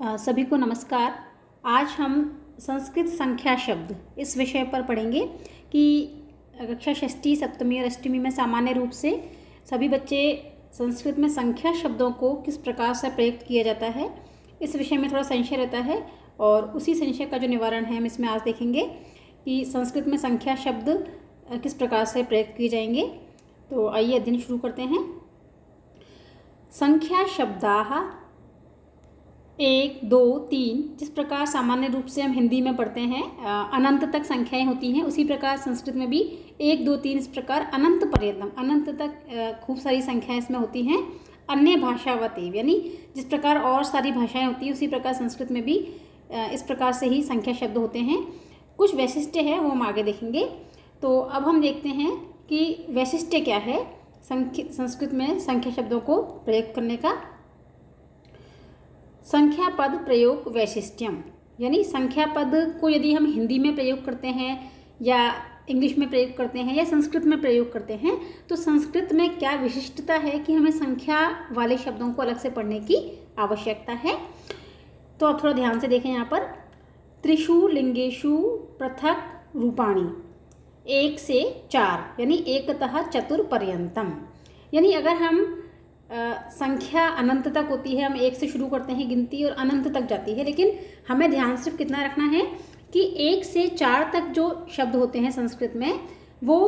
सभी को नमस्कार। आज हम संस्कृत संख्या शब्द इस विषय पर पढ़ेंगे कि कक्षा षष्ठी, सप्तमी और अष्टमी में सामान्य रूप से सभी बच्चे संस्कृत में संख्या शब्दों को किस प्रकार से प्रयुक्त किया जाता है, इस विषय में थोड़ा संशय रहता है और उसी संशय का जो निवारण है हम इसमें आज देखेंगे कि संस्कृत में संख्या शब्द किस प्रकार से प्रयुक्त किए जाएंगे। तो आइए अध्ययन शुरू करते हैं। संख्या शब्दाः 1, 2, 3 जिस प्रकार सामान्य रूप से हम हिंदी में पढ़ते हैं अनंत तक संख्याएं होती हैं, उसी प्रकार संस्कृत में भी 1, 2, 3 इस प्रकार अनंत पर्यंतम अनंत तक खूब सारी संख्याएं इसमें होती हैं। अन्य भाषावती यानी जिस प्रकार और सारी भाषाएं होती हैं उसी प्रकार संस्कृत में भी इस प्रकार से ही संख्या शब्द होते हैं। कुछ वैशिष्ट्य है वो हम आगे देखेंगे। तो अब हम देखते हैं कि वैशिष्ट्य क्या है संस्कृत में संख्या शब्दों को प्रयोग करने का। संख्या पद प्रयोग वैशिष्ट्यम यानी संख्या पद को यदि हम हिंदी में प्रयोग करते हैं या इंग्लिश में प्रयोग करते हैं या संस्कृत में प्रयोग करते हैं तो संस्कृत में क्या विशिष्टता है कि हमें संख्या वाले शब्दों को अलग से पढ़ने की आवश्यकता है। तो आप थोड़ा ध्यान से देखें यहाँ पर। त्रिषु लिंगेषु पृथक रूपाणि 1 से 4 यानी एकतः चतुर पर्यंतम, यानी अगर हम संख्या अनंत तक होती है, हम 1 से शुरू करते हैं गिनती और अनंत तक जाती है, लेकिन हमें ध्यान सिर्फ कितना रखना है कि 1 से 4 तक जो शब्द होते हैं संस्कृत में वो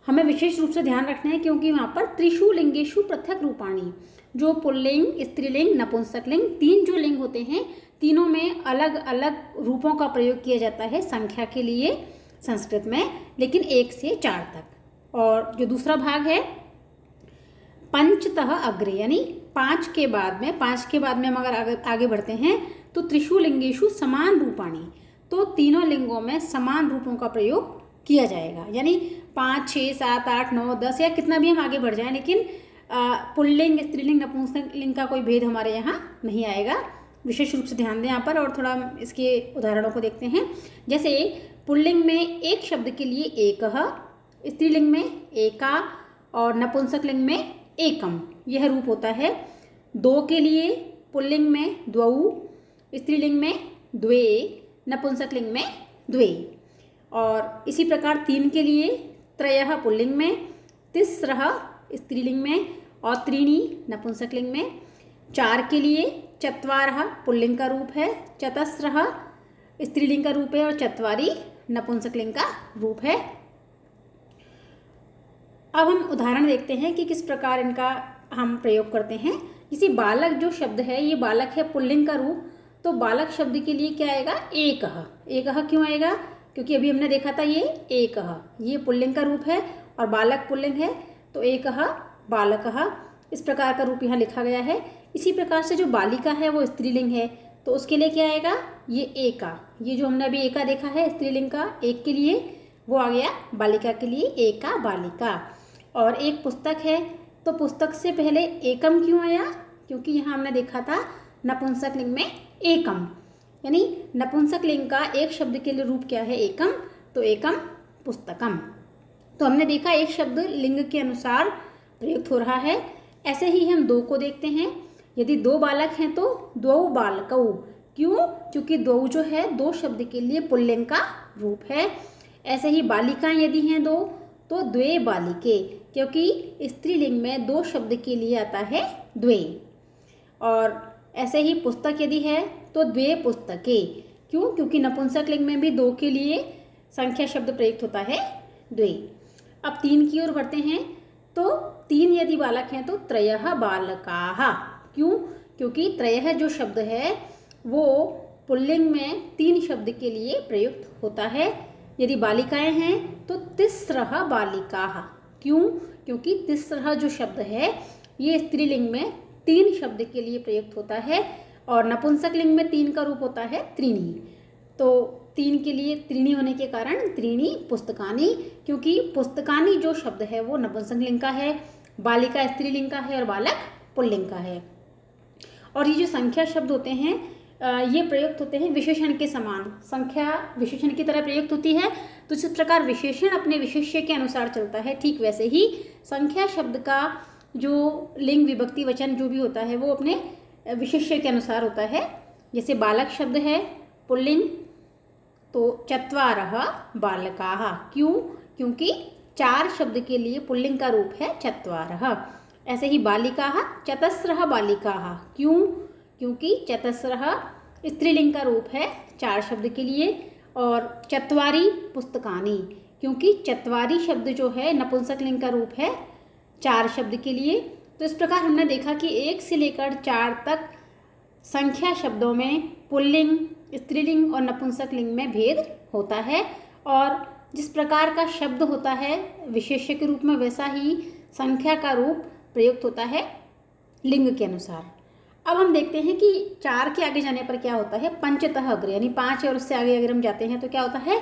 हमें विशेष रूप से ध्यान रखना है, क्योंकि वहाँ पर त्रिषु लिंगेषु पृथक रूपाणि जो पुल्लिंग, स्त्रीलिंग, नपुंसकलिंग 3 जो लिंग होते हैं तीनों में अलग अलग रूपों का प्रयोग किया जाता है संख्या के लिए संस्कृत में, लेकिन 1 से 4 तक। और जो दूसरा भाग है पंचतः अग्रे यानी 5 के बाद में हम अगर आगे बढ़ते हैं तो त्रिषु लिंगेषु समान रूपाणि, तो तीनों लिंगों में समान रूपों का प्रयोग किया जाएगा, यानी 5, 6, 7, 8, 9, 10 या कितना भी हम आगे बढ़ जाएं, लेकिन पुल्लिंग, स्त्रीलिंग, नपुंसकलिंग का कोई भेद हमारे यहाँ नहीं आएगा। विशेष रूप से ध्यान दें यहाँ पर। और थोड़ा इसके उदाहरणों को देखते हैं। जैसे पुल्लिंग में एक शब्द के लिए एकः, स्त्रीलिंग में एका और नपुंसकलिंग में एकम यह रूप होता है। 2 के लिए पुल्लिंग में द्वौ, स्त्रीलिंग में द्वे, नपुंसकलिंग में द्वे। और इसी प्रकार 3 के लिए त्रयः पुल्लिंग में, तिस्रः स्त्रीलिंग में और त्रीणि नपुंसकलिंग में। 4 के लिए चत्वारः पुल्लिंग का रूप है, चतस्रः स्त्रीलिंग का रूप है और चत्वारि नपुंसकलिंग का रूप है। अब हम उदाहरण देखते हैं कि किस प्रकार इनका हम प्रयोग करते हैं। इसी बालक जो शब्द है, ये बालक है पुल्लिंग का रूप, तो बालक शब्द के लिए क्या आएगा? एकः। एकः क्यों आएगा? क्योंकि अभी हमने देखा था ये एकः, ये पुल्लिंग का रूप है और बालक पुल्लिंग है, तो एकः बालकः इस प्रकार का रूप यहाँ लिखा गया है। इसी प्रकार से जो बालिका है वो स्त्रीलिंग है, तो उसके लिए क्या आएगा? ये एका, ये जो हमने अभी एका देखा है स्त्रीलिंग का एक के लिए, वो आ गया बालिका के लिए एका बालिका। और एक पुस्तक है, तो पुस्तक से पहले एकम क्यों आया? क्योंकि यहाँ हमने देखा था नपुंसकलिंग में एकम, यानी नपुंसकलिंग का एक शब्द के लिए रूप क्या है? एकम, तो एकम पुस्तकम। तो हमने देखा एक शब्द लिंग के अनुसार प्रयुक्त हो रहा है। ऐसे ही हम 2 को देखते हैं। यदि 2 बालक हैं तो द्वौ बालकौ, क्यों? क्योंकि द्वौ जो है 2 शब्द के लिए पुल्लिंग का रूप है। ऐसे ही बालिकाएं यदि हैं 2 तो द्वे बालिके, क्योंकि स्त्रीलिंग में 2 शब्द के लिए आता है द्वे। और ऐसे ही पुस्तक यदि है तो द्वे पुस्तके, क्यों? क्योंकि नपुंसकलिंग में भी 2 के लिए संख्या शब्द प्रयुक्त होता है द्वे। अब 3 की ओर बढ़ते हैं, तो 3 यदि बालक हैं तो त्रयः बालकाः, क्यों? क्योंकि त्रयः जो शब्द है वो पुल्लिंग में 3 शब्द के लिए प्रयुक्त होता है। यदि बालिकाएं हैं तो तिस्रः बालिकाः, क्यों? क्योंकि तिस्रः जो शब्द है ये स्त्रीलिंग में 3 शब्द के लिए प्रयुक्त होता है और नपुंसकलिंग में 3 का रूप होता है त्रीणि, तो 3 के लिए त्रीणि होने के कारण त्रीणि पुस्तकानि, क्योंकि पुस्तकानि जो शब्द है वो नपुंसकलिंग का है, बालिका स्त्रीलिंग का है और बालक पुल्लिंग का है। और ये जो संख्या शब्द होते हैं ये प्रयुक्त होते हैं विशेषण के समान। संख्या विशेषण की तरह प्रयुक्त होती है, तो जिस प्रकार विशेषण अपने विशेष्य के अनुसार चलता है, ठीक वैसे ही संख्या शब्द का जो लिंग विभक्ति वचन जो भी होता है वो अपने विशेष्य के अनुसार होता है। जैसे बालक शब्द है पुल्लिंग, तो चत्वारः बालकाः। क्यों? क्योंकि 4 शब्द के लिए पुल्लिंग का रूप है चत्वारः। ऐसे ही बालिकाः चतस्रः बालिकाः। क्यों? क्योंकि चतस्रः स्त्रीलिंग का रूप है 4 शब्द के लिए। और चत्वारि पुस्तकानि, क्योंकि चत्वारि शब्द जो है नपुंसक लिंग का रूप है 4 शब्द के लिए। तो इस प्रकार हमने देखा कि 1 से लेकर 4 तक संख्या शब्दों में पुल्लिंग, स्त्रीलिंग और नपुंसक लिंग में भेद होता है। और जिस प्रकार का शब्द होता है विशेष्य के रूप में, वैसा ही संख्या का रूप प्रयुक्त होता है लिंग के अनुसार। अब हम देखते हैं कि 4 के आगे जाने पर क्या होता है, पंचतः अग्रे, यानी 5 और उससे आगे अगर हम जाते हैं तो क्या होता है,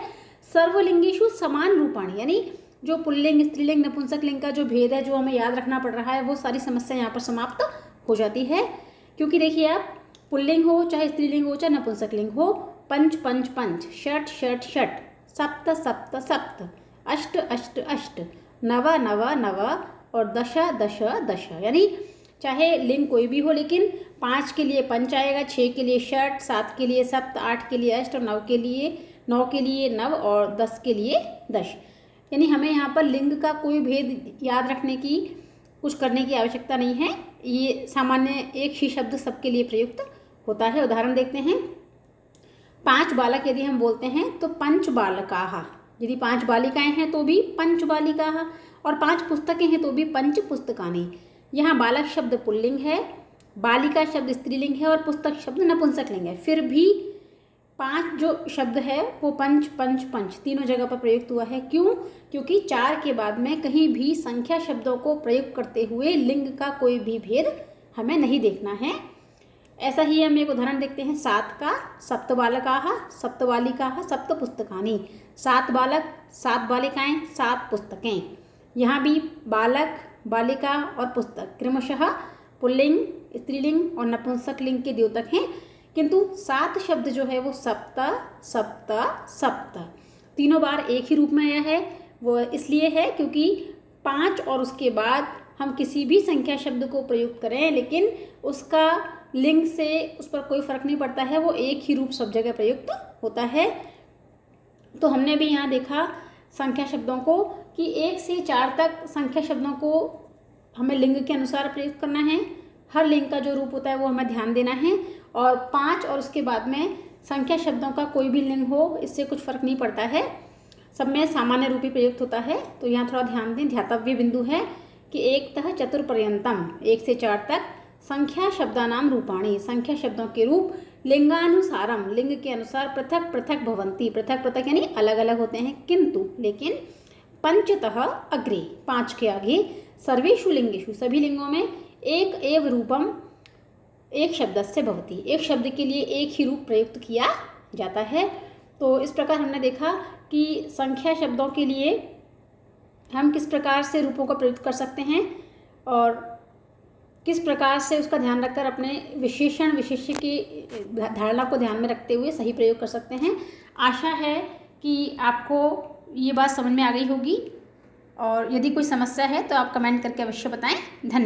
सर्वलिंगेषु समान रूपाणि, यानी जो पुल्लिंग, स्त्रीलिंग, नपुंसक लिंग का जो भेद है, जो हमें याद रखना पड़ रहा है, वो सारी समस्या यहाँ पर समाप्त हो जाती है। क्योंकि देखिए आप, पुल्लिंग हो चाहे स्त्रीलिंग हो चाहे नपुंसक लिंग हो, पंच पंच पंच, षट षट षट, सप्त सप्त सप्त, अष्ट अष्ट अष्ट, नव नव नव और दश दश दश, यानी चाहे लिंग कोई भी हो, लेकिन 5 के लिए पंच आएगा, 6 के लिए षट, 7 के लिए सप्त, 8 के लिए अष्ट और 9 के लिए नव और 10 के लिए दश। यानी हमें यहाँ पर लिंग का कोई भेद याद रखने की, कुछ करने की आवश्यकता नहीं है। ये सामान्य एक ही शब्द सबके लिए प्रयुक्त होता है। उदाहरण देखते हैं। 5 बालक यदि हम बोलते हैं तो पंच बालकाः, यदि 5 बालिकाएं हैं तो भी पंच बालिकाः, और 5 पुस्तकें हैं तो भी पंच पुस्तकानि। यहाँ बालक शब्द पुल्लिंग है, बालिका शब्द स्त्रीलिंग है और पुस्तक शब्द नपुंसक लिंग है, फिर भी 5 जो शब्द है वो पंच पंच पंच तीनों जगह पर प्रयुक्त हुआ है। क्यों? क्योंकि 4 के बाद में कहीं भी संख्या शब्दों को प्रयुक्त करते हुए लिंग का कोई भी भेद हमें नहीं देखना है। ऐसा ही हम एक उदाहरण देखते हैं 7 का, सप्त बालकाः सप्त बालिकाः सप्त पुस्तकानि। 7 बालक, 7 बालिकाएं, 7 पुस्तकें। यहाँ भी बालक, बालिका और पुस्तक क्रमशः पुल्लिंग, स्त्रीलिंग और नपुंसक लिंग के द्योतक हैं, किंतु 7 शब्द जो है वो सप्त सप्त सप्त तीनों बार एक ही रूप में आया है। वो इसलिए है क्योंकि 5 और उसके बाद हम किसी भी संख्या शब्द को प्रयुक्त करें, लेकिन उसका लिंग से उस पर कोई फर्क नहीं पड़ता है, वो एक ही रूप सब जगह प्रयुक्त होता है। तो हमने भी यहाँ देखा संख्या शब्दों को कि 1 से 4 तक संख्या शब्दों को हमें लिंग के अनुसार प्रयुक्त करना है। हर लिंग का जो रूप होता है वो हमें ध्यान देना है। और 5 और उसके बाद में संख्या शब्दों का कोई भी लिंग हो, इससे कुछ फर्क नहीं पड़ता है, सब में सामान्य रूप ही प्रयुक्त होता है। तो यहाँ थोड़ा ध्यान दें, ध्यातव्य बिंदु है कि 1 तः चतुर्पर्यंतम, 1 से 4 तक संख्या शब्दानाम रूपाणि, संख्या शब्दों के रूप लिंगानुसारम, लिंग के अनुसार पृथक पृथक भवन्ति, पृथक पृथक यानी अलग अलग होते हैं, किंतु लेकिन पंचतः अग्रे, 5 के आगे, सर्वेषु लिंगेषु, सभी लिंगों में एक एव रूपम, एक शब्दस्य भवति, एक शब्द के लिए एक ही रूप प्रयुक्त किया जाता है। तो इस प्रकार हमने देखा कि संख्या शब्दों के लिए हम किस प्रकार से रूपों का प्रयुक्त कर सकते हैं और किस प्रकार से उसका ध्यान रखकर अपने विशेषण विशेष्य की धारणा को ध्यान में रखते हुए सही प्रयोग कर सकते हैं। आशा है कि आपको ये बात समझ में आ गई होगी, और यदि कोई समस्या है तो आप कमेंट करके अवश्य बताएं। धन्यवाद।